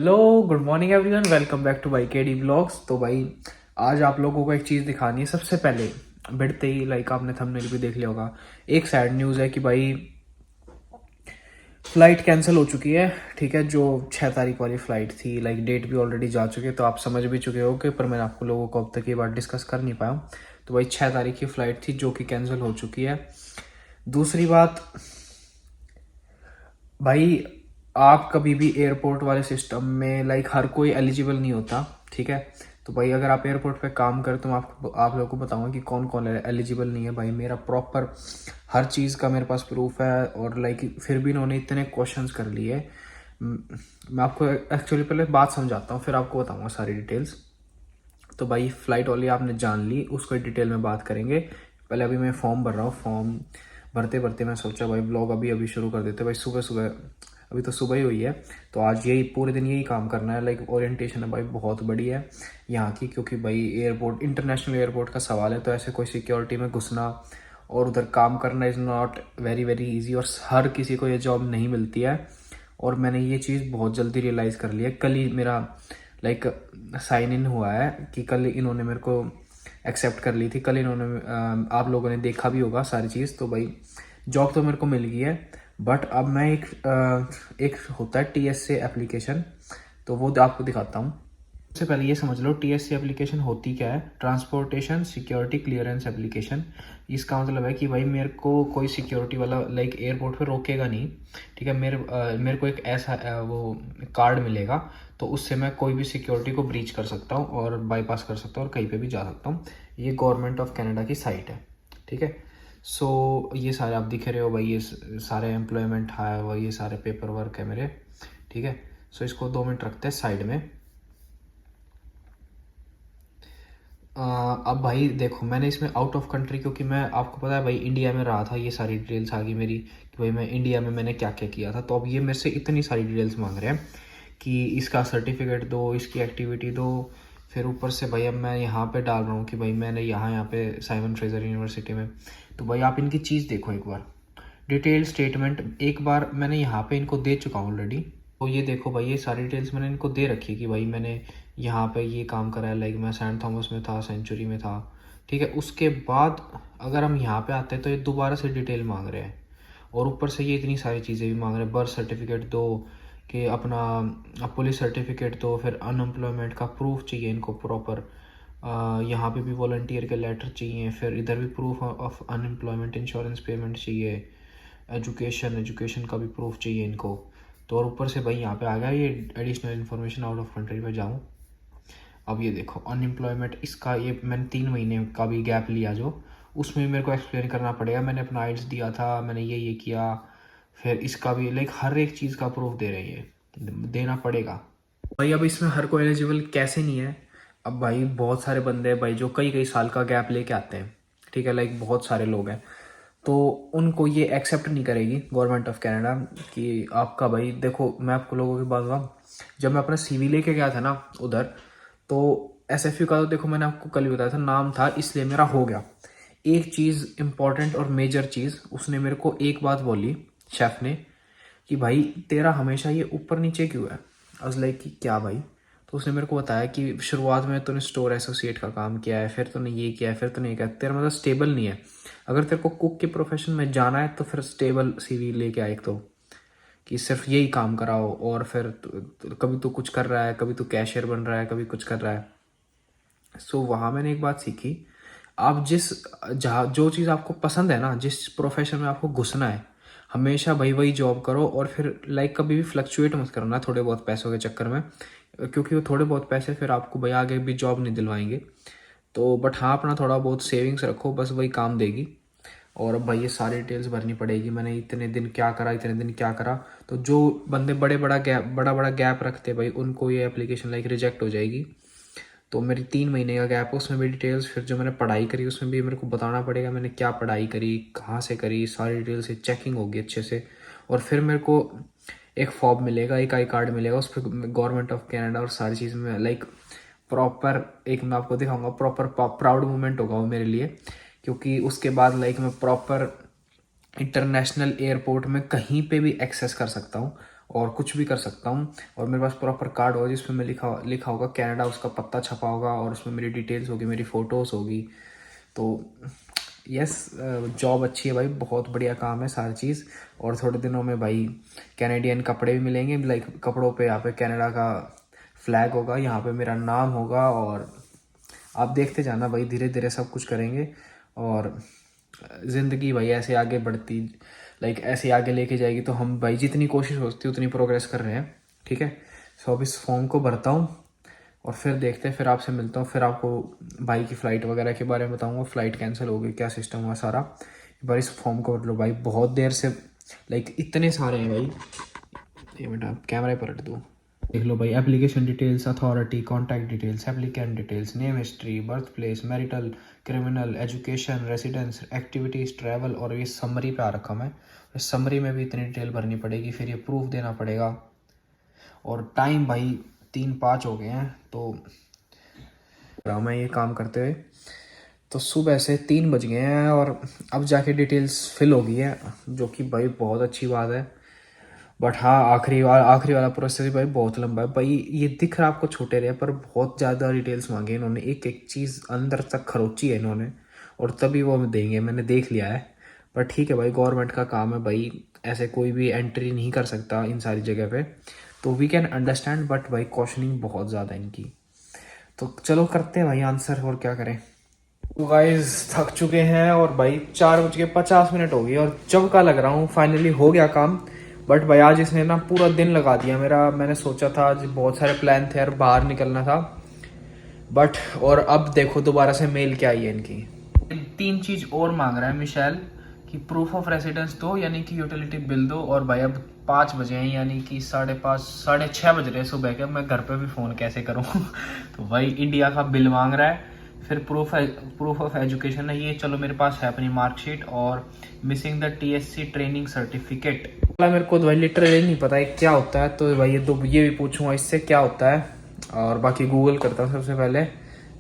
Hello, good morning everyone. Welcome back two by के D blogs. तो भाई आज आप लोगों को एक चीज़ दिखानी है। सबसे पहले भिड़ते ही लाइक आपने थंबनेल भी देख लिया होगा, एक सैड न्यूज़ है कि भाई फ़्लाइट कैंसिल हो चुकी है। ठीक है, जो 6 तारीख वाली फ़्लाइट थी, लाइक डेट भी ऑलरेडी जा चुकी है, तो आप समझ भी चुके हो कि पर मैं आपको लोगों को अब तक ये बात डिस्कस कर नहीं पाया हूँ। तो भाई 6 तारीख की फ़्लाइट थी जो कि कैंसिल हो चुकी है। दूसरी बात भाई, आप कभी भी एयरपोर्ट वाले सिस्टम में लाइक हर कोई एलिजिबल नहीं होता। ठीक है, तो भाई अगर आप एयरपोर्ट पे काम करें तो मैं आप लोगों को बताऊंगा कि कौन कौन एलिजिबल नहीं है। भाई मेरा प्रॉपर हर चीज़ का मेरे पास प्रूफ है, और लाइक फिर भी इन्होंने इतने क्वेश्चंस कर लिए। मैं आपको एक्चुअली पहले बात समझाता हूँ, फिर आपको बताऊँगा सारी डिटेल्स। तो भाई फ़्लाइट वाली आपने जान ली, उसको डिटेल में बात करेंगे। पहले अभी मैं फॉर्म भर रहा हूँ। फॉर्म भरते भरते मैं सोचा भाई ब्लॉग अभी अभी शुरू कर देते। भाई सुबह सुबह, अभी तो सुबह ही हुई है, तो आज यही पूरे दिन यही काम करना है। लाइक ओरिएंटेशन है भाई, बहुत बड़ी है यहाँ की, क्योंकि भाई एयरपोर्ट, इंटरनेशनल एयरपोर्ट का सवाल है, तो ऐसे कोई सिक्योरिटी में घुसना और उधर काम करना is not very very easy, और हर किसी को ये जॉब नहीं मिलती है। और मैंने ये चीज़ बहुत जल्दी रियलाइज़ कर लिया। कल ही मेरा लाइक साइन इन हुआ है कि कल इन्होंने मेरे को एक्सेप्ट कर ली थी। कल इन्होंने आप लोगों ने देखा भी होगा सारी चीज़। तो भाई जॉब तो मेरे को मिल गई है, बट अब मैं एक होता है TSA एप्लीकेशन, तो वो आपको दिखाता हूँ। सबसे पहले ये समझ लो TSA एप्लीकेशन होती क्या है। Transportation security clearance application. इसका मतलब है कि भाई मेरे को कोई सिक्योरिटी वाला लाइक एयरपोर्ट पे रोकेगा नहीं। ठीक है, मेरे को एक ऐसा वो कार्ड मिलेगा, तो उससे मैं कोई भी सिक्योरिटी को ब्रीच कर सकता हूँ और बाईपास कर सकता हूँ और कहीं पे भी जा सकता हूँ। ये गवर्नमेंट ऑफ कनाडा की साइट है। ठीक है, सो ये सारे आप दिख रहे हो भाई, ये सारे एम्प्लॉयमेंट है, वो ये सारे पेपर वर्क है मेरे। ठीक है, सो इसको 2 मिनट रखते हैं साइड में। अब भाई देखो, मैंने इसमें आउट ऑफ कंट्री, क्योंकि मैं आपको पता है भाई इंडिया में रहा था, ये सारी डिटेल्स आ गई मेरी कि भाई मैं इंडिया में मैंने क्या क्या किया था। तो अब ये मेरे से इतनी सारी डिटेल्स मांग रहे हैं कि इसका सर्टिफिकेट दो, इसकी एक्टिविटी दो। फिर ऊपर से भाई अब मैं यहाँ पे डाल रहा हूँ कि भाई मैंने यहाँ पे साइमन फ्रेजर यूनिवर्सिटी में। तो भाई आप इनकी चीज़ देखो एक बार, डिटेल स्टेटमेंट एक बार मैंने यहाँ पे इनको दे चुका हूँ ऑलरेडी। तो ये देखो भाई, ये सारी डिटेल्स मैंने इनको दे रखी है कि भाई मैंने यहाँ पे ये काम करा है, लाइक मैं सेंट थॉमस में था, सेंचुरी में था। ठीक है, उसके बाद अगर हम यहाँ पे आते हैं तो ये दोबारा से डिटेल मांग रहे हैं, और ऊपर से ये इतनी सारी चीज़ें भी मांग रहे हैं। बर्थ सर्टिफिकेट दो, कि अपना पुलिस सर्टिफिकेट दो, फिर अनएम्प्लॉयमेंट का प्रूफ चाहिए इनको प्रॉपर। यहाँ पे भी वॉलंटियर के लेटर चाहिए, फिर इधर भी proof of unemployment, insurance payment चाहिए, एजुकेशन का भी प्रूफ चाहिए इनको। तो और ऊपर से भाई यहाँ पे आ गया ये additional information out of country पे जाऊँ। अब ये देखो अनएम्प्लॉयमेंट, इसका ये मैंने 3 महीने का भी गैप लिया, जो उसमें भी मेरे को एक्सप्लेन करना पड़ेगा। मैंने अपना आइट्स दिया था, मैंने ये किया, फिर इसका भी लाइक हर एक चीज़ का प्रूफ दे रहे हैं, ये देना पड़ेगा भाई। अब इसमें हर कोई एलिजिबल कैसे नहीं है। अब भाई बहुत सारे बंदे हैं भाई जो कई कई साल का गैप लेके आते हैं। ठीक है, लाइक बहुत सारे लोग हैं, तो उनको ये एक्सेप्ट नहीं करेगी गवर्नमेंट ऑफ कनाडा कि आपका भाई। देखो मैं आपको लोगों की बात बताऊँ, जब मैं अपना CV लेके गया था ना उधर, तो SFU का तो देखो मैंने आपको कल ही बताया था, नाम था, इसलिए मेरा हो गया। एक चीज़ इम्पॉर्टेंट और मेजर चीज़ उसने मेरे को एक बात बोली, शेफ ने, कि भाई तेरा हमेशा ये ऊपर नीचे क्यों है। आज लाइक कि क्या भाई। तो उसने मेरे को बताया कि शुरुआत में तूने स्टोर एसोसिएट का काम किया है, फिर तूने ये किया है, फिर तूने ये किया, तेरा मतलब स्टेबल नहीं है। अगर तेरे को कुक के प्रोफेशन में जाना है तो फिर स्टेबल CV लेके आए, एक तो कि सिर्फ यही काम कराओ, और फिर कभी तो कुछ कर रहा है, कभी तो कैशियर बन रहा है, कभी कुछ कर रहा है। सो वहाँ मैंने एक बात सीखी, आप जहाँ जो चीज़ आपको पसंद है ना, जिस प्रोफेशन में आपको घुसना है, हमेशा भाई वही जॉब करो। और फिर लाइक कभी भी फ्लक्चुएट मत करना थोड़े बहुत पैसों के चक्कर में, क्योंकि वो थोड़े बहुत पैसे फिर आपको भाई आगे भी जॉब नहीं दिलवाएंगे। तो बट हाँ, अपना थोड़ा बहुत सेविंग्स रखो, बस वही काम देगी। और अब भाई ये सारी डिटेल्स भरनी पड़ेगी, मैंने इतने दिन क्या करा, इतने दिन क्या करा। तो जो बंदे बड़ा बड़ा गैप रखते भाई, उनको ये एप्लीकेशन लाइक रिजेक्ट हो जाएगी। तो मेरी 3 महीने का गैप है, उसमें भी डिटेल्स, फिर जो मैंने पढ़ाई करी उसमें भी मेरे को बताना पड़ेगा मैंने क्या पढ़ाई करी, कहाँ से करी, सारी डिटेल्स से चेकिंग होगी अच्छे से। और फिर मेरे को एक फॉर्म मिलेगा, एक आई कार्ड मिलेगा, उस पर गवर्नमेंट ऑफ कनाडा और सारी चीज़ में लाइक प्रॉपर, एक मैं आपको दिखाऊंगा, प्रॉपर प्राउड मोमेंट होगा वो मेरे लिए। क्योंकि उसके बाद लाइक मैं प्रॉपर इंटरनेशनल एयरपोर्ट में कहीं पे भी एक्सेस कर सकता हूँ, और कुछ भी कर सकता हूँ। और मेरे पास प्रॉपर कार्ड होगा जिसमें मैं लिखा होगा कनाडा, उसका पत्ता छपा होगा और उसमें मेरी डिटेल्स होगी, मेरी फ़ोटोज़ होगी। तो यस, जॉब अच्छी है भाई, बहुत बढ़िया काम है सारी चीज़। और थोड़े दिनों में भाई कैनेडियन कपड़े भी मिलेंगे, लाइक कपड़ों पे यहाँ पे कनाडा का फ्लैग होगा, यहाँ पे मेरा नाम होगा। और आप देखते जाना भाई, धीरे धीरे सब कुछ करेंगे। और ज़िंदगी भाई ऐसे आगे बढ़ती, लाइक ऐसे आगे लेके जाएगी। तो हम भाई जितनी कोशिश होती है उतनी प्रोग्रेस कर रहे हैं, ठीक है। सो अब इस फॉर्म को भरता हूँ और फिर देखते हैं, फिर आपसे मिलता हूँ, फिर आपको भाई की फ़्लाइट वगैरह के बारे में बताऊँगा, फ़्लाइट कैंसिल हो गई, क्या सिस्टम हुआ सारा। एक बार इस फॉर्म को भर लो भाई, बहुत देर से, लाइक इतने सारे हैं भाई। ये बेटा कैमरा पलट दूँ, देख लो भाई। Application details, authority, contact details, applicant details, name, history, birth place, marital, criminal, education, residence, activities, travel. और ये समरी पे आ रखा मैं, इस समरी में भी इतनी डिटेल भरनी पड़ेगी, फिर ये प्रूफ देना पड़ेगा। और टाइम भाई 3-5 हो गए हैं, तो मैं ये काम करते हुए तो सुबह से 3 बज गए हैं और अब जाके डिटेल्स फिल हो गई है, जो कि भाई बहुत अच्छी बात है। बट हाँ, आखिरी वाला प्रोसेस भाई बहुत लंबा है भाई। ये दिख रहा आपको छोटे रहे, पर बहुत ज़्यादा डिटेल्स मांगे इन्होंने, एक एक चीज़ अंदर तक खरोची है इन्होंने, और तभी वो हमें देंगे, मैंने देख लिया है। पर ठीक है भाई, गवर्नमेंट का काम है भाई, ऐसे कोई भी एंट्री नहीं कर सकता इन सारी जगह पे, तो वी कैन अंडरस्टैंड। बट भाई क्वेश्चनिंग बहुत ज़्यादा है इनकी, तो चलो करते हैं भाई आंसर, और क्या करें। तो गाइस थक चुके हैं और भाई 4:50 हो गई और जब का लग रहा हूँ फाइनली हो गया काम। बट भाई आज इसने ना पूरा दिन लगा दिया मेरा। मैंने सोचा था आज बहुत सारे प्लान थे यार, बाहर निकलना था, बट और अब देखो दोबारा से मेल क्या आई है इनकी। 3 चीज़ और मांग रहा है मिशेल कि प्रूफ ऑफ रेसिडेंस दो, यानी कि यूटिलिटी बिल दो। और भाई अब 5 बजे हैं, यानी कि 5:30 6:30 बज रहे हैं सुबह के। मैं घर पे भी फ़ोन कैसे करूँ तो भाई इंडिया का बिल मांग रहा है, फिर प्रूफ ऑफ एजुकेशन है ये, चलो मेरे पास है अपनी मार्कशीट, और missing the TSC training certificate. मेरे को तो भाई लिटरली नहीं पता है क्या होता है, तो भाई ये भी पूछूंगा इससे क्या होता है, और बाकी गूगल करता हूँ सबसे पहले,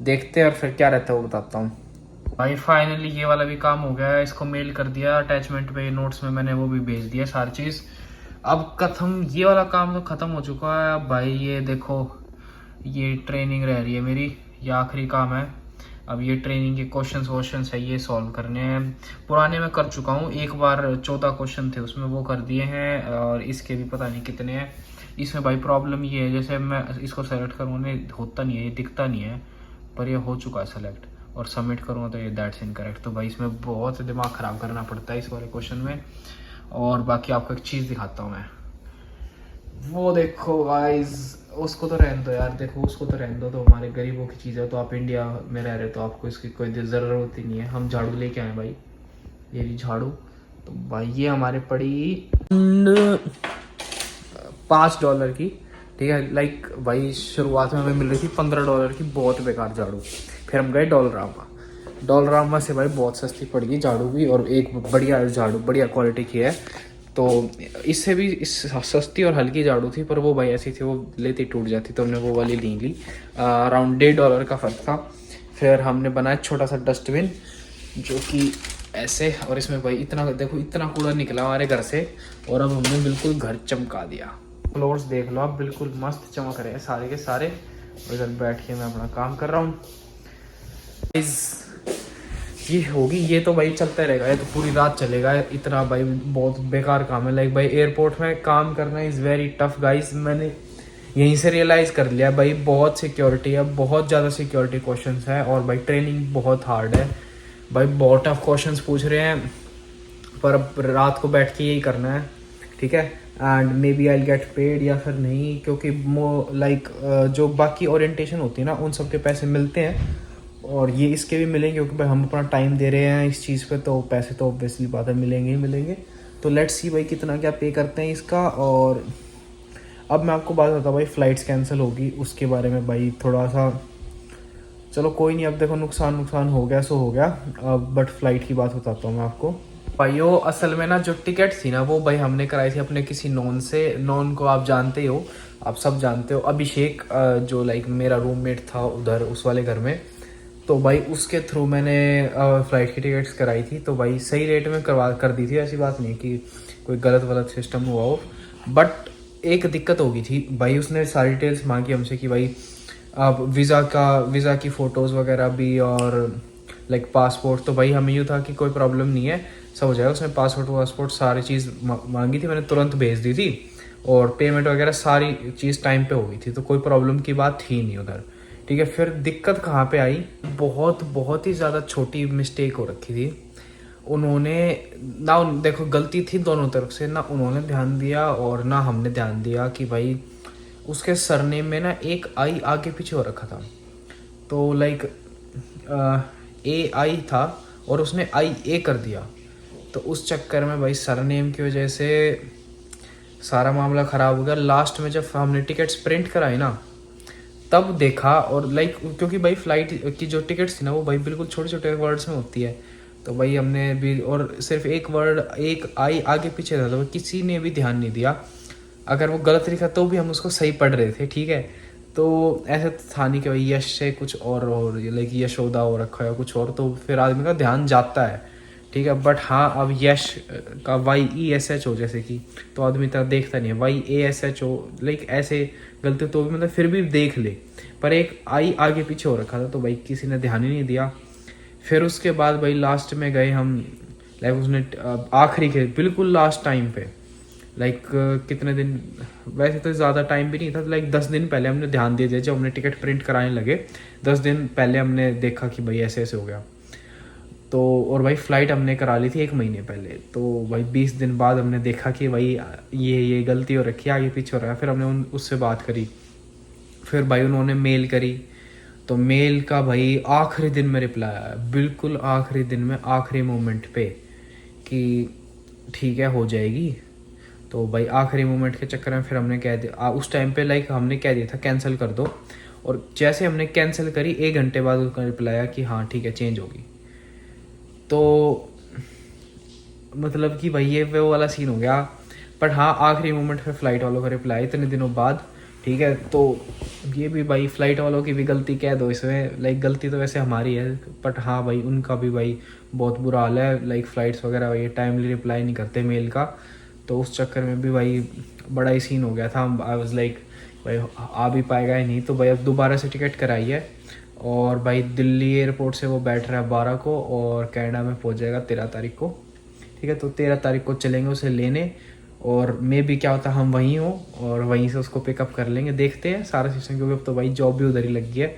देखते हैं और फिर क्या रहता है वो बताता हूँ। भाई फाइनली ये वाला भी काम हो गया है, इसको मेल कर दिया, अटैचमेंट पे नोट्स में मैंने वो भी भेज दिया सारी चीज़। अब खत्म, ये वाला काम तो ख़त्म हो चुका है। अब भाई ये देखो, ये ट्रेनिंग रह रही है मेरी, ये आखिरी काम है। अब ये ट्रेनिंग के क्वेश्चंस है, ये सॉल्व करने हैं। पुराने में कर चुका हूँ, एक बार 14 क्वेश्चन थे उसमें, वो कर दिए हैं, और इसके भी पता नहीं कितने हैं। इसमें भाई प्रॉब्लम ये है, जैसे मैं इसको सेलेक्ट करूँगा होता नहीं है, ये दिखता नहीं है, पर ये हो चुका है सेलेक्ट, और सबमिट करूँगा तो ये दैट्स इनकरेक्ट। तो भाई इसमें बहुत दिमाग ख़राब करना पड़ता है इस वाले क्वेश्चन में। और बाकी आपको एक चीज़ दिखाता हूँ मैं, वो देखो गाइस, उसको तो रहने दो यार, देखो उसको तो रहने दो, तो हमारे गरीबों की चीज़ है, तो आप इंडिया में रह रहे हो तो आपको इसकी कोई ज़रूरत ही नहीं है। हम झाड़ू लेके आए भाई, ये भी झाड़ू, तो भाई ये हमारे पड़ी $5 की, ठीक है। लाइक भाई शुरुआत में हमें मिल रही थी $15 की, बहुत बेकार झाड़ू। फिर हम गए डॉलरामा से भाई बहुत सस्ती पड़ गई झाड़ू भी, और एक बढ़िया झाड़ू, बढ़िया क्वालिटी की है। तो इससे भी सस्ती और हल्की झाड़ू थी, पर वो भाई ऐसी थी, वो लेती टूट जाती, तो हमने वो वाली ली। अराउंड $1.5 का फ़र्क था। फिर हमने बनाया छोटा सा डस्टबिन, जो कि ऐसे, और इसमें भाई इतना देखो, इतना कूड़ा निकला हमारे घर से, और अब हमने बिल्कुल घर चमका दिया। फ्लोर्स देख लो आप, बिल्कुल मस्त चमक रहे हैं सारे के सारे। और इधर बैठ के मैं अपना काम कर रहा हूँ। ये होगी, ये तो भाई चलता रहेगा, ये तो पूरी रात चलेगा इतना भाई, बहुत बेकार काम है। लाइक भाई एयरपोर्ट में काम करना इज़ वेरी टफ गाइस, मैंने यहीं से रियलाइज़ कर लिया भाई, बहुत सिक्योरिटी है, बहुत ज़्यादा सिक्योरिटी क्वेश्चंस है, और भाई ट्रेनिंग बहुत हार्ड है भाई, बहुत टफ क्वेश्चंस पूछ रहे हैं। पर अब रात को बैठ के यही करना है, ठीक है। And maybe I get paid या फिर नहीं, क्योंकि लाइक जो बाकी ओरिएंटेशन होती है ना, उन सब के पैसे मिलते हैं, और ये इसके भी मिलेंगे, क्योंकि भाई हम अपना टाइम दे रहे हैं इस चीज़ पे, तो पैसे तो ऑब्वियसली बात है मिलेंगे ही मिलेंगे। तो लेट्स सी भाई कितना क्या पे करते हैं इसका। और अब मैं आपको बात बताता हूँ भाई, फ़्लाइट्स कैंसिल होगी उसके बारे में भाई थोड़ा सा, चलो कोई नहीं, अब देखो नुकसान हो गया सो हो गया। अब बट फ्लाइट की बात बताता हूँ मैं आपको भाइयों। असल में ना जो टिकट थी ना, वो भाई हमने कराई थी अपने किसी नॉन को, आप जानते हो, आप सब जानते हो, अभिषेक, जो लाइक मेरा रूममेट था उधर उस वाले घर में। तो भाई उसके थ्रू मैंने फ़्लाइट की टिकट्स कराई थी, तो भाई सही रेट में कर दी थी, ऐसी बात नहीं कि कोई गलत सिस्टम हुआ हो। बट एक दिक्कत हो गई थी भाई, उसने सारी डिटेल्स मांगी हमसे कि भाई आप वीज़ा की फ़ोटोज़ वगैरह भी और लाइक पासपोर्ट। तो भाई हमें यूँ था कि कोई प्रॉब्लम नहीं है, सब हो जाएगा। उसने पासपोर्ट सारी चीज़ मांगी थी, मैंने तुरंत भेज दी थी और पेमेंट वगैरह सारी चीज़ टाइम पे हो गई थी, तो कोई प्रॉब्लम की बात थी नहीं उधर। ठीक है, फिर दिक्कत कहाँ पे आई, बहुत ही ज़्यादा छोटी मिस्टेक हो रखी थी। उन्होंने ना, देखो गलती थी दोनों तरफ से, ना उन्होंने ध्यान दिया और ना हमने ध्यान दिया कि भाई उसके सरनेम में ना एक आई आगे पीछे हो रखा था। तो लाइक ए आई था और उसने आई ए कर दिया। तो उस चक्कर में भाई सरनेम की वजह से सारा मामला ख़राब हो गया। लास्ट में जब हमने टिकट्स प्रिंट कराई ना, तब देखा और लाइक क्योंकि भाई फ़्लाइट की जो टिकट्स थी ना वो भाई बिल्कुल छोटे छोटे वर्ड्स में होती है। तो भाई हमने भी, और सिर्फ एक वर्ड एक आई आगे पीछे था, तो किसी ने भी ध्यान नहीं दिया। अगर वो गलत लिखा तो भी हम उसको सही पढ़ रहे थे, ठीक है। तो ऐसा था नहीं कि भाई यश से कुछ और लाइक यशोदा हो रखा है कुछ और, तो फिर आदमी का ध्यान जाता है, ठीक है। बट हाँ, अब यश का YESH हो जैसे कि, तो आदमी तक देखता नहीं है। YASH हो लाइक ऐसे गलती तो भी मतलब फिर भी देख ले, पर एक आई आगे पीछे हो रखा था, तो भाई किसी ने ध्यान ही नहीं दिया। फिर उसके बाद भाई लास्ट में गए हम, लाइक उसने आखिरी के बिल्कुल लास्ट टाइम पे, लाइक कितने दिन, वैसे तो ज़्यादा टाइम भी नहीं था, लाइक 10 दिन पहले हमने ध्यान दे दिया। जब हमने टिकट प्रिंट कराने लगे 10 दिन पहले हमने देखा कि भाई ऐसे ऐसे हो गया। तो और भाई फ़्लाइट हमने करा ली थी 1 महीने पहले, तो भाई 20 दिन बाद हमने देखा कि भाई ये गलती हो रखी है, आगे पीछे हो रहा है। फिर हमने उससे बात करी, फिर भाई उन्होंने मेल करी, तो मेल का भाई आखिरी दिन में रिप्लाई आया, बिल्कुल आखिरी दिन में, आखिरी मोमेंट पे, कि ठीक है हो जाएगी। तो भाई आखिरी मोमेंट के चक्कर में फिर हमने कह दिया उस टाइम पे, लाइक हमने कह दिया था कैंसिल कर दो, और जैसे हमने कैंसिल करी 1 घंटे बाद उसका रिप्लाई आया कि हाँ ठीक है चेंज होगी। तो मतलब कि भाई ये वो वाला सीन हो गया। बट हाँ, आखिरी मोमेंट पे फ़्लाइट वालों का रिप्लाई इतने दिनों बाद, ठीक है। तो ये भी भाई फ़्लाइट वालों की भी गलती कह दो इसमें, लाइक गलती तो वैसे हमारी है, बट हाँ भाई उनका भी भाई बहुत बुरा हाल है। लाइक फ़्लाइट्स वगैरह ये टाइमली रिप्लाई नहीं करते मेल का, तो उस चक्कर में भी भाई बड़ा ही सीन हो गया था। आई वाज लाइक भाई आ भी पाएगा ही नहीं, तो भाई अब दोबारा से टिकट कराई है, और भाई दिल्ली एयरपोर्ट से वो बैठ रहा है 12 को और कनाडा में पहुंच जाएगा 13 तारीख को, ठीक है। तो 13 तारीख को चलेंगे उसे लेने, और मे भी क्या होता हम वहीं हो और वहीं से उसको पिकअप कर लेंगे, देखते हैं सारा सिस्टम, क्योंकि अब तो भाई जॉब भी उधर ही लग गई है,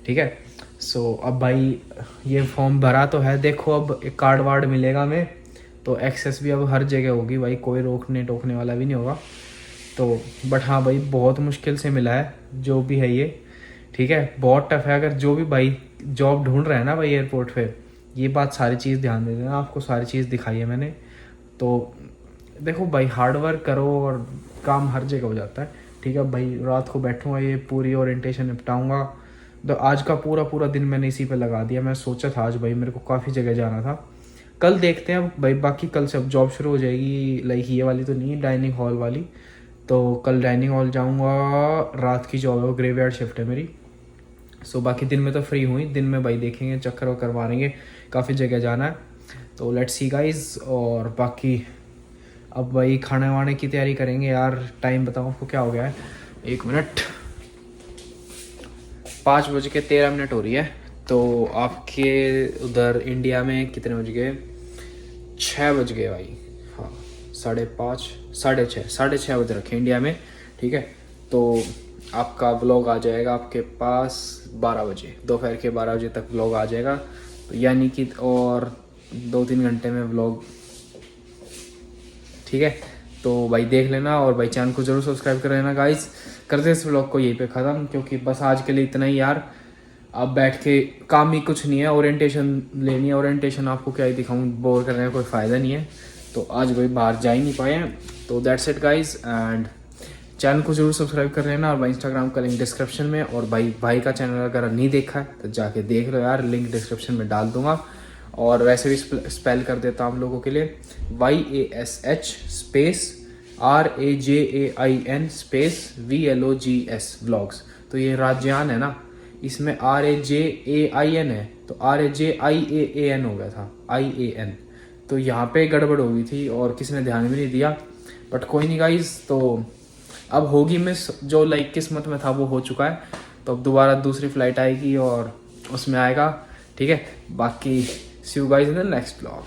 ठीक है। सो अब भाई ये फॉर्म भरा तो है, देखो अब एक कार्ड वार्ड मिलेगा हमें, तो एक्सेस भी अब हर जगह होगी भाई, कोई रोकने टोकने वाला भी नहीं होगा। तो बट हाँ भाई बहुत मुश्किल से मिला है जो भी है ये, ठीक है, बहुत टफ है। अगर जो भी भाई जॉब ढूंढ रहा है ना भाई एयरपोर्ट पे, ये बात सारी चीज़ ध्यान दे देना, आपको सारी चीज़ दिखाई है मैंने। तो देखो भाई हार्ड वर्क करो और काम हर जगह हो जाता है, ठीक है। भाई रात को बैठूंगा ये पूरी ओरिएंटेशन निपटाऊंगा, तो आज का पूरा दिन मैंने इसी पे लगा दिया। मैं सोचा था आज भाई मेरे को काफ़ी जगह जाना था, कल देखते हैं भाई, बाकी कल से अब जॉब शुरू हो जाएगी। लाइक ये वाली तो नहीं, डाइनिंग हॉल वाली, तो कल डाइनिंग हॉल जाऊंगा, रात की जॉब है, ग्रेवयार्ड शिफ्ट है मेरी। सो बाकी दिन में तो फ्री हुई, दिन में भाई देखेंगे, चक्कर वक्कर मारेंगे, काफ़ी जगह जाना है। तो लेट्स सी गाइस। और बाकी अब भाई खाने वाने की तैयारी करेंगे यार। टाइम बताओ आपको क्या हो गया है, 1 मिनट, 5:13 हो रही है। तो आपके उधर इंडिया में कितने बज गए, 6 बज गए भाई, हाँ 5:30, 6:30 बज रखे इंडिया में, ठीक है। तो आपका व्लॉग आ जाएगा आपके पास 12 बजे, दोपहर के 12 बजे तक व्लॉग आ जाएगा। तो यानी कि और 2-3 घंटे में व्लॉग, ठीक है। तो भाई देख लेना, और भाई चैनल को जरूर सब्सक्राइब कर लेना गाइस। करते इस व्लॉग को यहीं पे ख़त्म, क्योंकि बस आज के लिए इतना ही यार। अब बैठ के काम ही कुछ नहीं है, ओरिएंटेशन लेनी है, ओरिएंटेशन आपको क्या ही दिखाऊँ, बोर करने का कोई फ़ायदा नहीं है। तो आज भाई बाहर जा ही नहीं पाए हैं। तो that's it guys, and channel को जरूर सब्सक्राइब कर लेना, और भाई इंस्टाग्राम का लिंक डिस्क्रिप्शन में, और भाई का चैनल अगर नहीं देखा है तो जाके देख लो यार, लिंक डिस्क्रिप्शन में डाल दूंगा। और वैसे भी स्पेल कर देता हूँ आप लोगों के लिए, YASH space RAJAIN space VLOGS vlogs. तो ये राजयान है ना, इसमें RAJAIN है, तो RAJIAAN हो गया था, IAN। तो यहाँ पे गड़बड़ हो गई थी और किसी ने ध्यान भी नहीं दिया, बट कोई नहीं गाइस। तो अब होगी मिस, जो लाइक किस्मत में था वो हो चुका है, तो अब दोबारा दूसरी फ्लाइट आएगी और उसमें आएगा, ठीक है। बाकी see you guys in the next blog.